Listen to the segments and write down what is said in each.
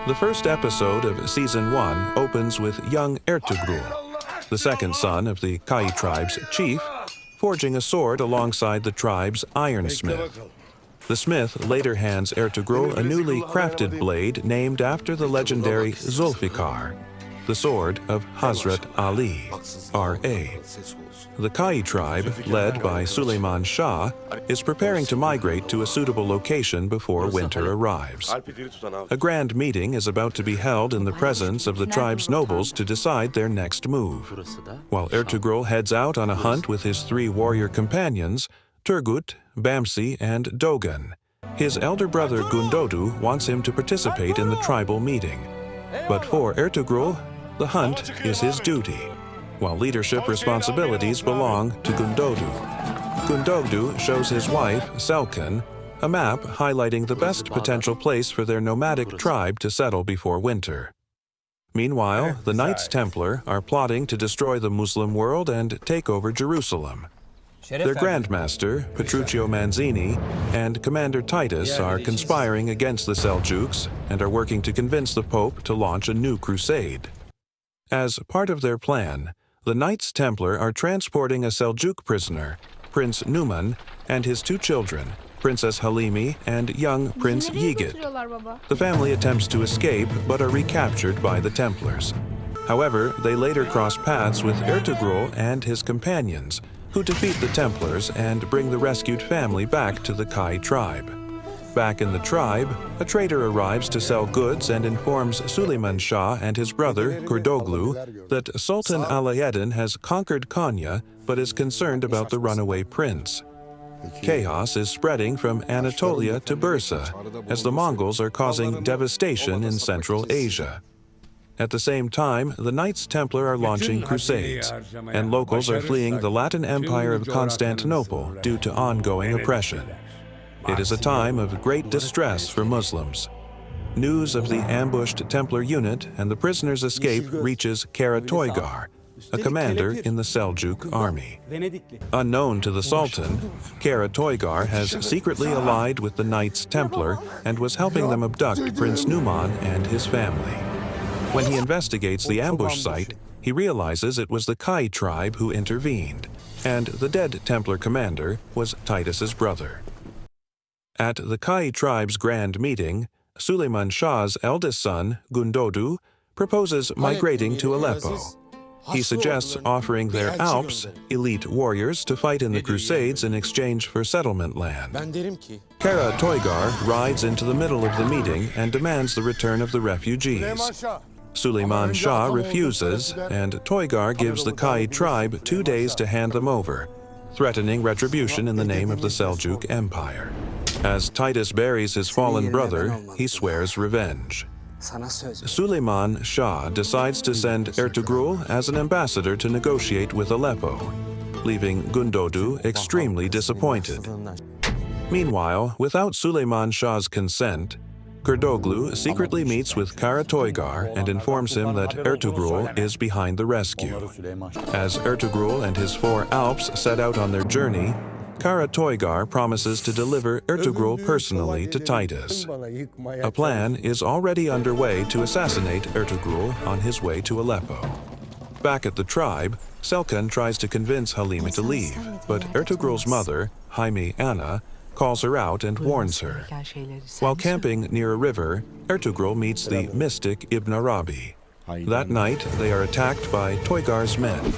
The first episode of Season 1 opens with young Ertugrul, the second son of the Kayi tribe's chief, forging a sword alongside the tribe's ironsmith. The smith later hands Ertugrul a newly crafted blade named after the legendary Zulfikar, the sword of Hazrat Ali, R.A. The Kayi tribe, led by Süleyman Shah, is preparing to migrate to a suitable location before winter arrives. A grand meeting is about to be held in the presence of the tribe's nobles to decide their next move. While Ertugrul heads out on a hunt with his 3 warrior companions, Turgut, Bamsi, and Dogan, his elder brother Gundodu wants him to participate in the tribal meeting. But for Ertugrul, the hunt is his duty, while leadership responsibilities belong to Gundodu. Gundodu shows his wife, Selkan, a map highlighting the best potential place for their nomadic tribe to settle before winter. Meanwhile, the Knights Templar are plotting to destroy the Muslim world and take over Jerusalem. Their Grandmaster, Petruccio Manzini, and Commander Titus are conspiring against the Seljuks and are working to convince the Pope to launch a new crusade. As part of their plan, the Knights Templar are transporting a Seljuk prisoner, Prince Numan, and his 2 children, Princess Halimi and young Prince Yiğit. The family attempts to escape but are recaptured by the Templars. However, they later cross paths with Ertugrul and his companions, who defeat the Templars and bring the rescued family back to the Kayi tribe. Back in the tribe, a trader arrives to sell goods and informs Süleyman Shah and his brother, Kurdoglu, that Sultan Alaeddin has conquered Konya but is concerned about the runaway prince. Chaos is spreading from Anatolia to Bursa, as the Mongols are causing devastation in Central Asia. At the same time, the Knights Templar are launching crusades, and locals are fleeing the Latin Empire of Constantinople due to ongoing oppression. It is a time of great distress for Muslims. News of the ambushed Templar unit and the prisoners' escape reaches Kara Toygar, a commander in the Seljuk army. Unknown to the Sultan, Kara Toygar has secretly allied with the Knights Templar and was helping them abduct Prince Numan and his family. When he investigates the ambush site, he realizes it was the Kayi tribe who intervened, and the dead Templar commander was Titus's brother. At the Kayi tribe's grand meeting, Süleyman Shah's eldest son, Gundodu, proposes migrating to Aleppo. He suggests offering their Alps, elite warriors, to fight in the Crusades in exchange for settlement land. Kara Toygar rides into the middle of the meeting and demands the return of the refugees. Süleyman Shah refuses, and Toygar gives the Kayi tribe 2 days to hand them over, threatening retribution in the name of the Seljuk Empire. As Titus buries his fallen brother, he swears revenge. Süleyman Shah decides to send Ertugrul as an ambassador to negotiate with Aleppo, leaving Gundodu extremely disappointed. Meanwhile, without Süleyman Shah's consent, Kurdoglu secretly meets with Kara Toygar and informs him that Ertugrul is behind the rescue. As Ertugrul and his 4 Alps set out on their journey, Kara Toygar promises to deliver Ertugrul personally to Titus. A plan is already underway to assassinate Ertugrul on his way to Aleppo. Back at the tribe, Selkan tries to convince Halimi to leave, but Ertugrul's mother, Haimi Anna, calls her out and warns her. While camping near a river, Ertugrul meets the mystic Ibn Arabi. That night, they are attacked by Toygar's men.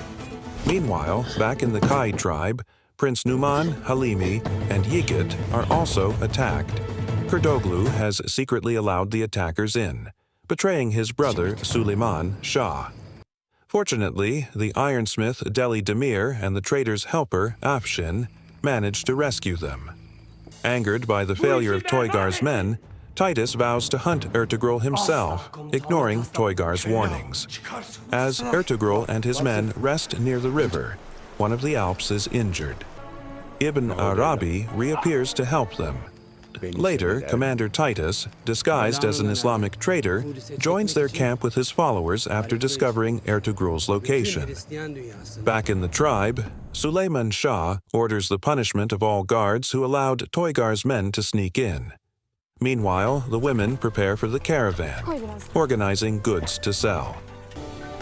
Meanwhile, back in the Kayi tribe, Prince Numan, Halimi, and Yiğit are also attacked. Kurdoglu has secretly allowed the attackers in, betraying his brother Süleyman Shah. Fortunately, the ironsmith Deli Demir and the trader's helper Afshin manage to rescue them. Angered by the failure of Toygar's men, Titus vows to hunt Ertugrul himself, ignoring Toygar's warnings. As Ertugrul and his men rest near the river, one of the Alps is injured. Ibn Arabi reappears to help them. Later, Commander Titus, disguised as an Islamic traitor, joins their camp with his followers after discovering Ertugrul's location. Back in the tribe, Süleyman Shah orders the punishment of all guards who allowed Toygar's men to sneak in. Meanwhile, the women prepare for the caravan, organizing goods to sell.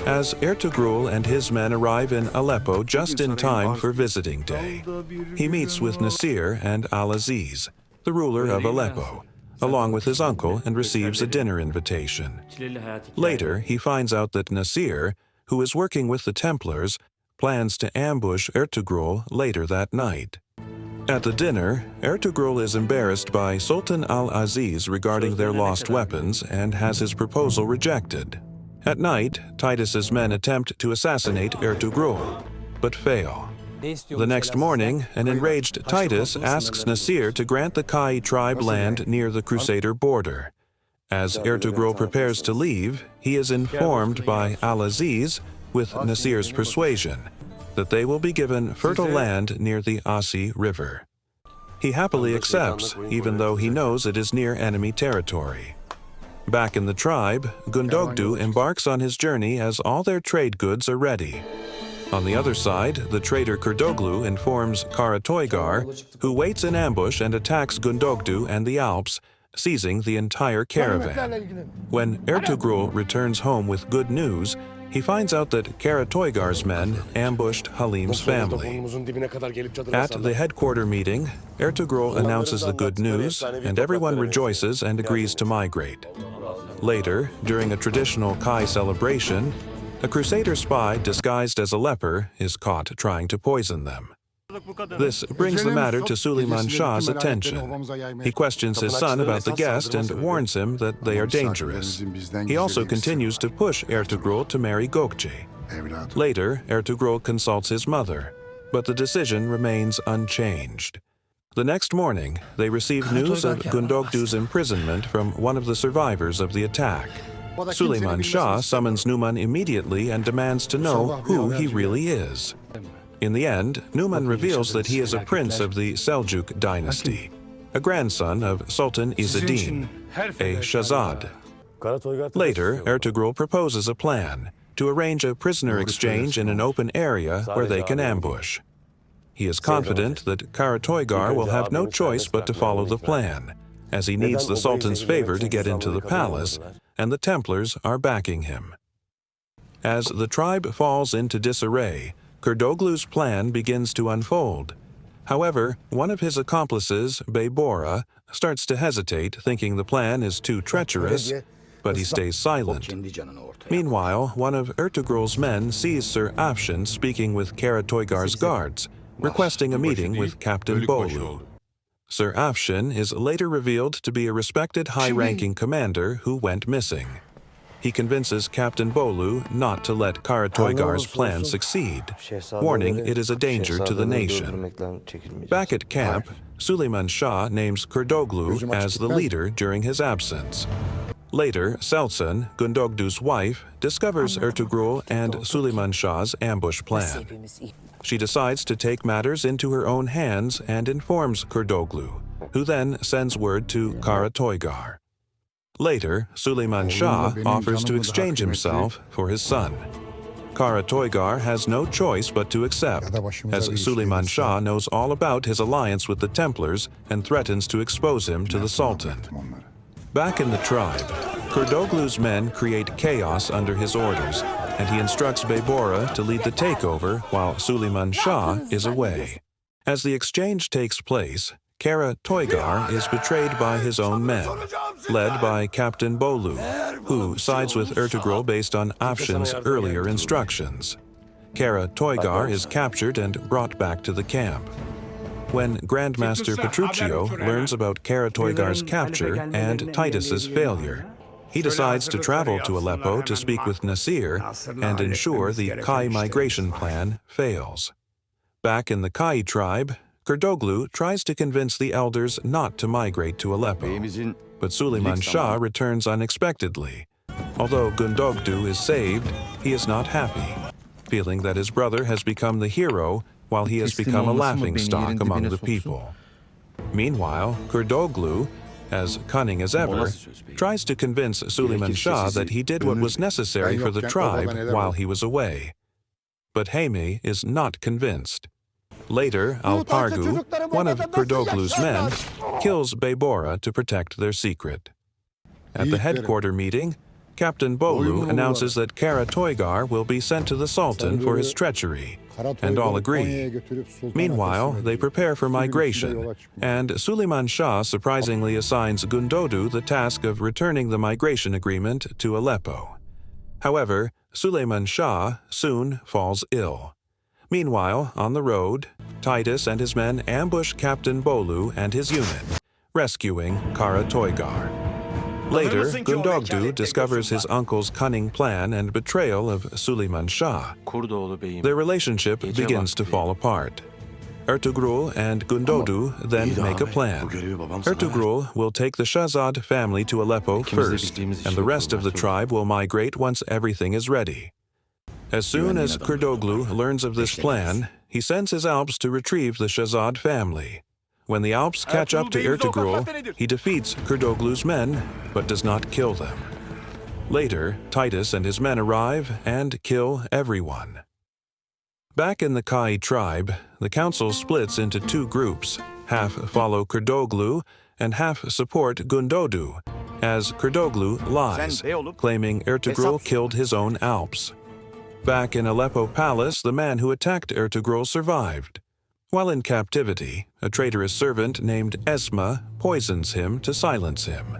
As Ertugrul and his men arrive in Aleppo just in time for visiting day, he meets with Nasir and Al-Aziz, the ruler of Aleppo, along with his uncle, and receives a dinner invitation. Later, he finds out that Nasir, who is working with the Templars, plans to ambush Ertugrul later that night. At the dinner, Ertugrul is embarrassed by Sultan Al-Aziz regarding their lost weapons and has his proposal rejected. At night, Titus's men attempt to assassinate Ertugrul, but fail. The next morning, an enraged Titus asks Nasir to grant the Kayi tribe land near the Crusader border. As Ertugrul prepares to leave, he is informed by Al-Aziz, with Nasir's persuasion, that they will be given fertile land near the Asi River. He happily accepts, even though he knows it is near enemy territory. Back in the tribe, Gundogdu embarks on his journey as all their trade goods are ready. On the other side, the traitor Kurdoglu informs Karatoygar, who waits in ambush and attacks Gundogdu and the Alps, seizing the entire caravan. When Ertugrul returns home with good news, he finds out that Karatoygar's men ambushed Halim's family. At the headquarter meeting, Ertugrul announces the good news, and everyone rejoices and agrees to migrate. Later, during a traditional Kayi celebration, a Crusader spy disguised as a leper is caught trying to poison them. This brings the matter to Suleiman Shah's attention. He questions his son about the guest and warns him that they are dangerous. He also continues to push Ertugrul to marry Gökçe. Later, Ertugrul consults his mother, but the decision remains unchanged. The next morning, they receive news of Gundogdu's imprisonment from one of the survivors of the attack. Suleiman Shah summons Numan immediately and demands to know who he really is. In the end, Numan reveals that he is a prince of the Seljuk dynasty, a grandson of Sultan Izzeddin, a Shahzad. Later, Ertugrul proposes a plan to arrange a prisoner exchange in an open area where they can ambush. He is confident that Karatoygar will have no choice but to follow the plan, as he needs the Sultan's favor to get into the palace, and the Templars are backing him. As the tribe falls into disarray, Kurdoglu's plan begins to unfold. However, one of his accomplices, Beybora, starts to hesitate, thinking the plan is too treacherous, but he stays silent. Meanwhile, one of Ertugrul's men sees Sir Afshin speaking with Karatoygar's guards, requesting a meeting with Captain Bolu. Sir Afshin is later revealed to be a respected high-ranking commander who went missing. He convinces Captain Bolu not to let Karatoygar's plan succeed, warning it is a danger to the nation. Back at camp, Suleiman Shah names Kurdoglu as the leader during his absence. Later, Selsun, Gundogdu's wife, discovers Ertugrul and Suleiman Shah's ambush plan. She decides to take matters into her own hands and informs Kurdoglu, who then sends word to Karatoygar. Later, Suleiman Shah offers to exchange himself for his son. Karatoygar has no choice but to accept, as Suleiman Shah knows all about his alliance with the Templars and threatens to expose him to the Sultan. Back in the tribe, Kurdoglu's men create chaos under his orders, and he instructs Beybora to lead the takeover while Suleiman Shah is away. As the exchange takes place, Karatoygar is betrayed by his own men, led by Captain Bolu, who sides with Ertugrul based on Afshin's earlier instructions. Karatoygar is captured and brought back to the camp. When Grandmaster Petruccio learns about Karatoygar's capture and Titus's failure, he decides to travel to Aleppo to speak with Nasir and ensure the Kayi migration plan fails. Back in the Kayi tribe, Kurdoglu tries to convince the elders not to migrate to Aleppo, but Suleiman Shah returns unexpectedly. Although Gundogdu is saved, he is not happy, feeling that his brother has become the hero while he has become a laughingstock among the people. Meanwhile, Kurdoglu, as cunning as ever, tries to convince Suleiman Shah that he did what was necessary for the tribe while he was away. But Haymi is not convinced. Later, Alpargu, one of Kurdoglu's men, kills Beybora to protect their secret. At the headquarter meeting, Captain Bolu announces that Kara Toygar will be sent to the Sultan for his treachery, and all agree. Meanwhile, they prepare for migration, and Suleiman Shah surprisingly assigns Gundodu the task of returning the migration agreement to Aleppo. However, Suleiman Shah soon falls ill. Meanwhile, on the road, Titus and his men ambush Captain Bolu and his unit, rescuing Kara Toygar. Later, Gundogdu discovers his uncle's cunning plan and betrayal of Suleiman Shah. Their relationship begins to fall apart. Ertugrul and Gundodu then make a plan. Ertugrul will take the Shahzad family to Aleppo first, and the rest of the tribe will migrate once everything is ready. As soon as Kurdoglu learns of this plan, he sends his Alps to retrieve the Shahzad family. When the Alps catch up to Ertugrul, he defeats Kurdoglu's men, but does not kill them. Later, Titus and his men arrive and kill everyone. Back in the Kayi tribe, the council splits into two groups. Half follow Kurdoglu and half support Gundodu, as Kurdoglu lies, claiming Ertugrul killed his own Alps. Back in Aleppo Palace, the man who attacked Ertugrul survived. While in captivity, a traitorous servant named Esma poisons him to silence him.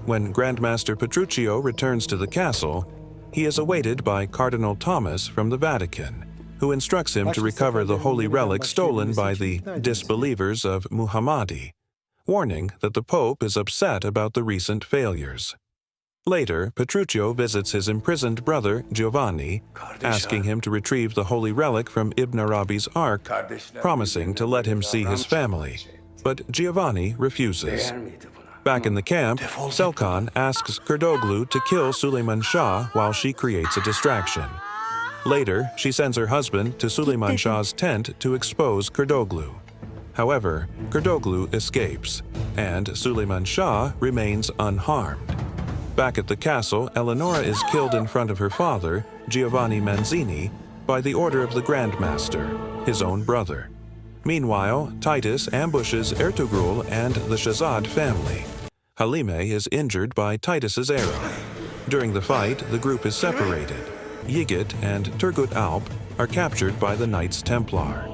When Grandmaster Petruchio returns to the castle, he is awaited by Cardinal Thomas from the Vatican, who instructs him to recover the holy relic stolen by the disbelievers of Muhammadi, warning that the Pope is upset about the recent failures. Later, Petruchio visits his imprisoned brother, Giovanni, asking him to retrieve the holy relic from Ibn Arabi's Ark, promising to let him see his family. But Giovanni refuses. Back in the camp, Selkan asks Kurdoglu to kill Suleiman Shah while she creates a distraction. Later, she sends her husband to Suleiman Shah's tent to expose Kurdoglu. However, Kurdoglu escapes, and Suleiman Shah remains unharmed. Back at the castle, Eleonora is killed in front of her father, Giovanni Manzini, by the order of the Grandmaster, his own brother. Meanwhile, Titus ambushes Ertugrul and the Shahzad family. Halime is injured by Titus's arrow. During the fight, the group is separated. Yigit and Turgut Alp are captured by the Knights Templar.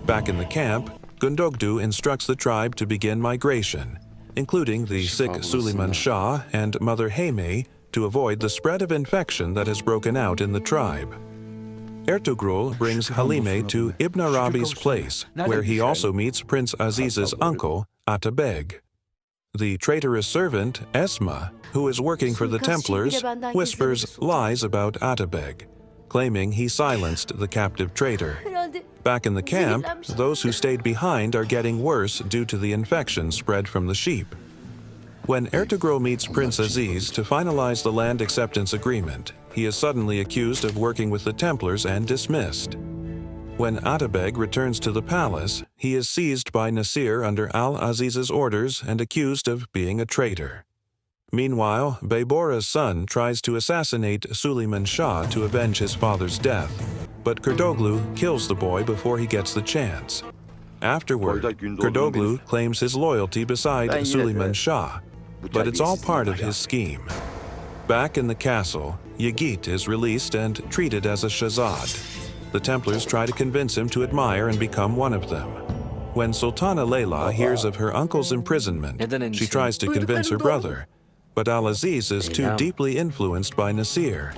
Back in the camp, Gundogdu instructs the tribe to begin migration, including the sick Suleiman Shah and Mother Hayme, to avoid the spread of infection that has broken out in the tribe. Ertugrul brings Halime to Ibn Arabi's place, where he also meets Prince Aziz's uncle, Atabeg. The traitorous servant, Esma, who is working for the Templars, whispers lies about Atabeg, claiming he silenced the captive traitor. Back in the camp, those who stayed behind are getting worse due to the infection spread from the sheep. When Ertugrul meets Prince Aziz to finalize the land acceptance agreement, he is suddenly accused of working with the Templars and dismissed. When Atabeg returns to the palace, he is seized by Nasir under Al-Aziz's orders and accused of being a traitor. Meanwhile, Beybora's son tries to assassinate Suleiman Shah to avenge his father's death, but Kurdoglu kills the boy before he gets the chance. Afterward, Kurdoglu claims his loyalty beside Suleiman Shah, but it's all part of his scheme. Back in the castle, Yigit is released and treated as a Shahzad. The Templars try to convince him to admire and become one of them. When Sultana Layla hears of her uncle's imprisonment, she tries to convince her brother, but Al-Aziz is too deeply influenced by Nasir.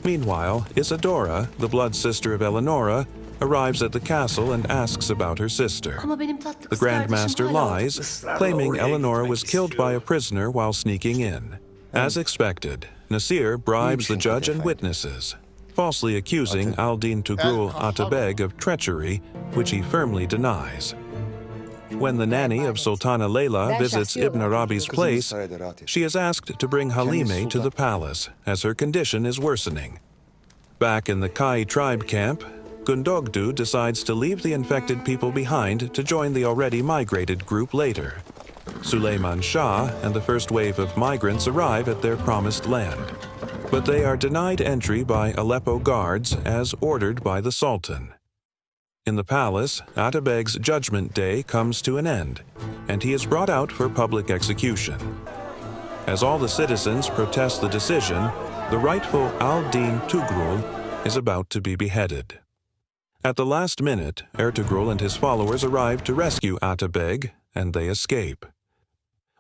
Meanwhile, Isadora, the blood sister of Eleonora, arrives at the castle and asks about her sister. The Grandmaster lies, claiming Eleonora was killed by a prisoner while sneaking in. As expected, Nasir bribes the judge and witnesses, falsely accusing Aldin Tugrul Atabeg of treachery, which he firmly denies. When the nanny of Sultana Layla visits Ibn Arabi's place, she is asked to bring Halime to the palace, as her condition is worsening. Back in the Kayi tribe camp, Gundogdu decides to leave the infected people behind to join the already migrated group later. Suleiman Shah and the first wave of migrants arrive at their promised land, but they are denied entry by Aleppo guards as ordered by the Sultan. In the palace, Atabeg's judgment day comes to an end, and he is brought out for public execution. As all the citizens protest the decision, the rightful al-Din Tugrul is about to be beheaded. At the last minute, Ertugrul and his followers arrive to rescue Atabeg, and they escape.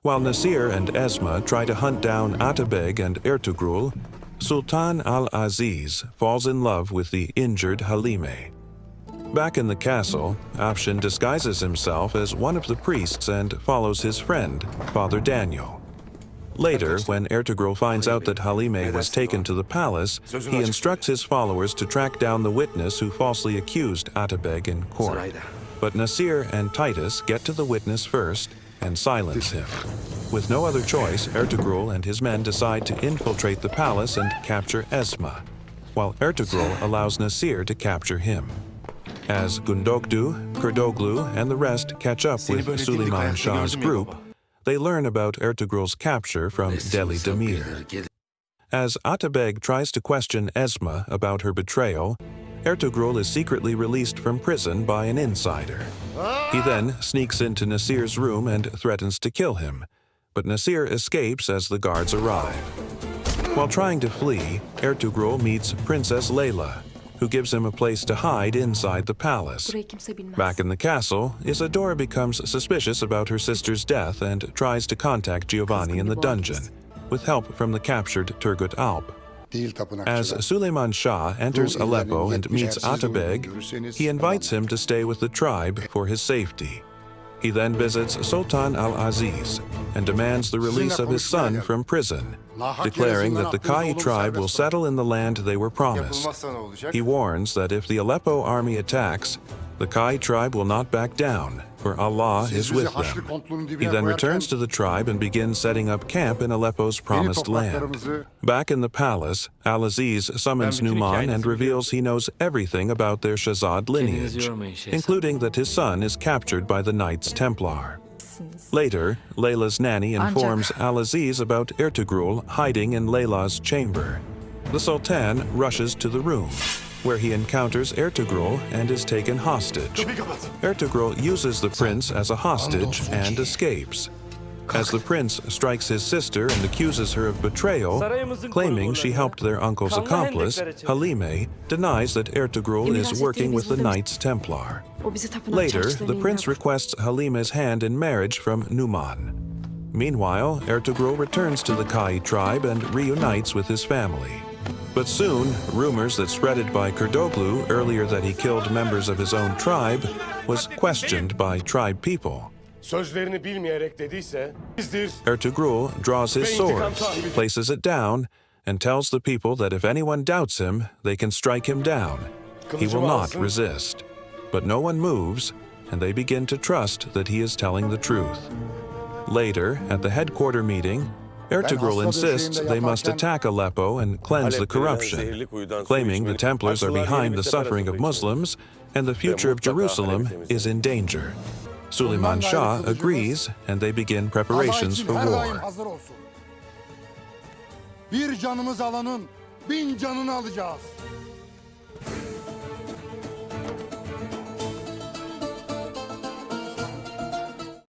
While Nasir and Esma try to hunt down Atabeg and Ertugrul, Sultan al-Aziz falls in love with the injured Halime. Back in the castle, Afshin disguises himself as one of the priests and follows his friend, Father Daniel. Later, when Ertugrul finds out that Halime was taken to the palace, he instructs his followers to track down the witness who falsely accused Atabeg in court. But Nasir and Titus get to the witness first and silence him. With no other choice, Ertugrul and his men decide to infiltrate the palace and capture Esma, while Ertugrul allows Nasir to capture him. As Gundogdu, Kurdoglu, and the rest catch up with Suleiman Shah's group, they learn about Ertugrul's capture from Deli Demir. As Atabeg tries to question Esma about her betrayal, Ertugrul is secretly released from prison by an insider. He then sneaks into Nasir's room and threatens to kill him, but Nasir escapes as the guards arrive. While trying to flee, Ertugrul meets Princess Layla, who gives him a place to hide inside the palace. Back in the castle, Isadora becomes suspicious about her sister's death and tries to contact Giovanni in the dungeon, with help from the captured Turgut Alp. As Suleiman Shah enters Aleppo and meets Atabeg, he invites him to stay with the tribe for his safety. He then visits Sultan al-Aziz and demands the release of his son from prison, declaring that the Kayi tribe will settle in the land they were promised. He warns that if the Aleppo army attacks, the Kayi tribe will not back down, for Allah is with them. He then returns to the tribe and begins setting up camp in Aleppo's promised land. Back in the palace, Al-Aziz summons Numan and reveals he knows everything about their Shahzad lineage, including that his son is captured by the Knights Templar. Later, Layla's nanny informs Al-Aziz about Ertugrul hiding in Layla's chamber. The Sultan rushes to the room, where he encounters Ertugrul and is taken hostage. Ertugrul uses the prince as a hostage and escapes. As the prince strikes his sister and accuses her of betrayal, claiming she helped their uncle's accomplice, Halime denies that Ertugrul is working with the Knights Templar. Later, the prince requests Halime's hand in marriage from Numan. Meanwhile, Ertugrul returns to the Kayi tribe and reunites with his family. But soon, rumors that spreaded by Kurdoglu earlier that he killed members of his own tribe was questioned by tribe people. Ertugrul draws his sword, places it down, and tells the people that if anyone doubts him, they can strike him down. He will not resist. But no one moves, and they begin to trust that he is telling the truth. Later, at the headquarter meeting, Ertugrul insists they must attack Aleppo and cleanse the corruption, claiming the Templars are behind the suffering of Muslims and the future of Jerusalem is in danger. Suleiman Shah agrees, and they begin preparations for war. Bir canımız alanın 1000 canını alacağız.